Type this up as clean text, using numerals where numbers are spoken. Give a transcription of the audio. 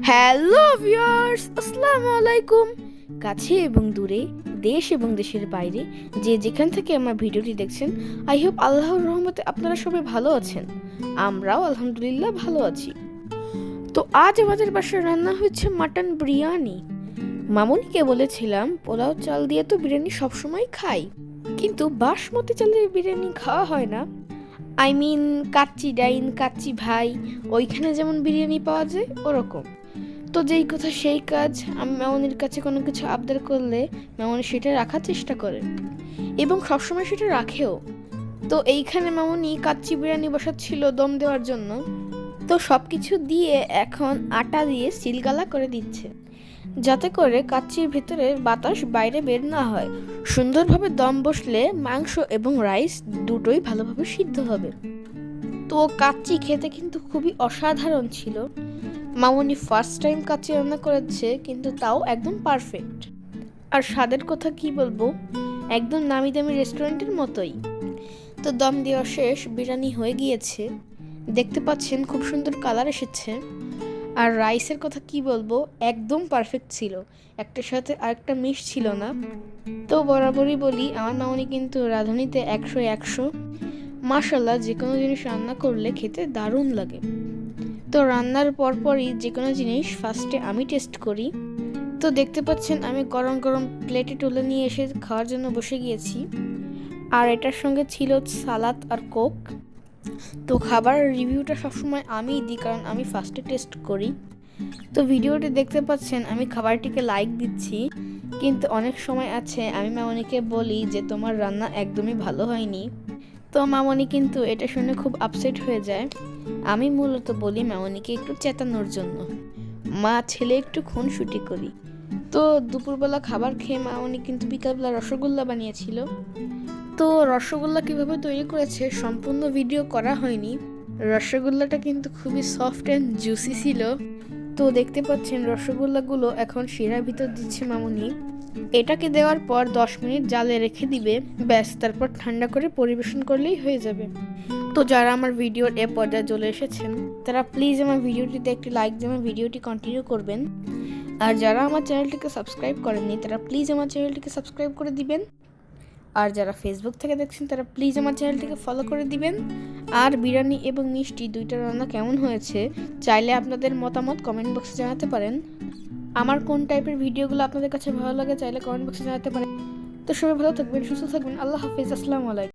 Hello viewers, আসসালামু আলাইকুম। কাছে এবং দূরে, দেশ এবং দেশের বাইরে যে যেখান থেকে আমার ভিডিওটি দেখছেন, আই হোপ আল্লাহর রহমতে আপনারা সবাই ভালো আছেন। আমরাও আলহামদুলিল্লাহ ভালো আছি। তো আজ আমাদের বাসায় রান্না হচ্ছে মাটন বিরিয়ানি। মামুনিকে বলেছিলাম পোলাও চাল দিয়ে তো বিরিয়ানি সবসময় খাই, কিন্তু বাসমতি চালের বিরিয়ানি খাওয়া হয় না। আই মিন কাচ্চি ডাইন, কাচ্চি ভাই, ওইখানে যেমন বিরিয়ানি পাওয়া যায় ওরকম। তো যেই কথা সেই কাজ, আমি মামনির কাছে কোনো কিছু আবদার করলে মামনি সেটা রাখার চেষ্টা করে এবং সবসময় সেটা রাখেও। তো এইখানে মামনি কাচ্চি বিরিয়ানি বসাচ্ছিল দম দেওয়ার জন্য। তো সব কিছু দিয়ে এখন আটা দিয়ে সিলগালা করে দিচ্ছে, যাতে করে কাচ্চির ভেতরের বাতাস বাইরে বের না হয়। সুন্দরভাবে দম বসলে মাংস এবং রাইস দুটোই ভালোভাবে সিদ্ধ হবে। তো কাচ্চি খেতে কিন্তু খুবই অসাধারণ ছিল। মামনি ফার্স্ট টাইম কাচ্চি রান্না করেছে, কিন্তু তাও একদম পারফেক্ট। আর স্বাদের কথা কি বলবো, একদম নামি দামি রেস্টুরেন্টের মতোই। তো দম দেওয়া শেষ, বিরিয়ানি হয়ে গিয়েছে। দেখতে পাচ্ছেন খুব সুন্দর কালার এসেছে। আর রাইসের কথা কি বলবো, একদম পারফেক্ট ছিল, একটার সাথে আরেকটা মিশ ছিল না। তো বরাবরই বলি আমার মামনি কিন্তু রাঁধুনিতে 100 মাশাল্লাহ। যে কোনো জিনিস রান্না করলে খেতে দারুণ লাগে। তো রান্নার পরপরই যে কোনো জিনিস ফার্স্টে আমি টেস্ট করি। তো দেখতে পাচ্ছেন আমি গরম গরম প্লেটে তুলে নিয়ে এসে খাওয়ার জন্য বসে গিয়েছি। আর এটার সঙ্গে ছিল সালাদ আর কোক। তো খাবার রিভিউটা সবসময় আমিই দিই, কারণ আমি ফার্স্টে টেস্ট করি। তো ভিডিওটি দেখতে পাচ্ছেন আমি খাবারটিকে লাইক দিচ্ছি, কিন্তু অনেক সময় আছে আমি মামনিকে বলি যে তোমার রান্না একদমই ভালো হয়নি। তো মামনি কিন্তু এটা শুনে খুব আপসেট হয়ে যায়। আমি মূলত বলি মামনিকে একটু চেতানোর জন্য, মা ছেলে একটু খুনসুটি করি। তো দুপুরবেলা খাবার খেয়ে মামনি কিন্তু বিকালবেলা রসগোল্লা বানিয়েছিল। তো রসগোল্লা কিভাবে তৈরি করেছে সম্পূর্ণ ভিডিও করা হয়নি। রসগোল্লাটা কিন্তু খুবই সফট অ্যান্ড জুসি ছিল। তো দেখতে পাচ্ছেন রসগোল্লাগুলো এখন শিরার ভিতর দিচ্ছে মামনি। এটাকে দেওয়ার পর 10 মিনিট জালে রেখে দিবে, ব্যাস, তারপর ঠান্ডা করে পরিবেশন করলেই হয়ে যাবে। তো যারা আমার ভিডিওর এ পর্যায়ে চলে এসেছেন তারা প্লিজ আমার ভিডিওটিতে একটি লাইক দিয়ে আমার ভিডিওটি কন্টিনিউ করবেন। আর যারা আমার চ্যানেলটিকে সাবস্ক্রাইব করেননি তারা প্লিজ আমার চ্যানেলটিকে সাবস্ক্রাইব করে দিবেন। আর যারা ফেসবুক থেকে দেখছেন তারা প্লিজ আমার চ্যানেলটিকে ফলো করে দিবেন। আর বিরিয়ানি এবং মিষ্টি দুইটা রান্না কেমন হয়েছে চাইলে আপনাদের মতামত কমেন্ট বক্সে জানাতে পারেন। আমার কোন টাইপের ভিডিওগুলো আপনাদের কাছে ভালো লাগে চাইলে কমেন্ট বক্সে জানাতে পারেন। তো সবাই ভালো থাকবেন, সুস্থ থাকবেন। আল্লাহ হাফিজ, আসসালামু আলাইকুম।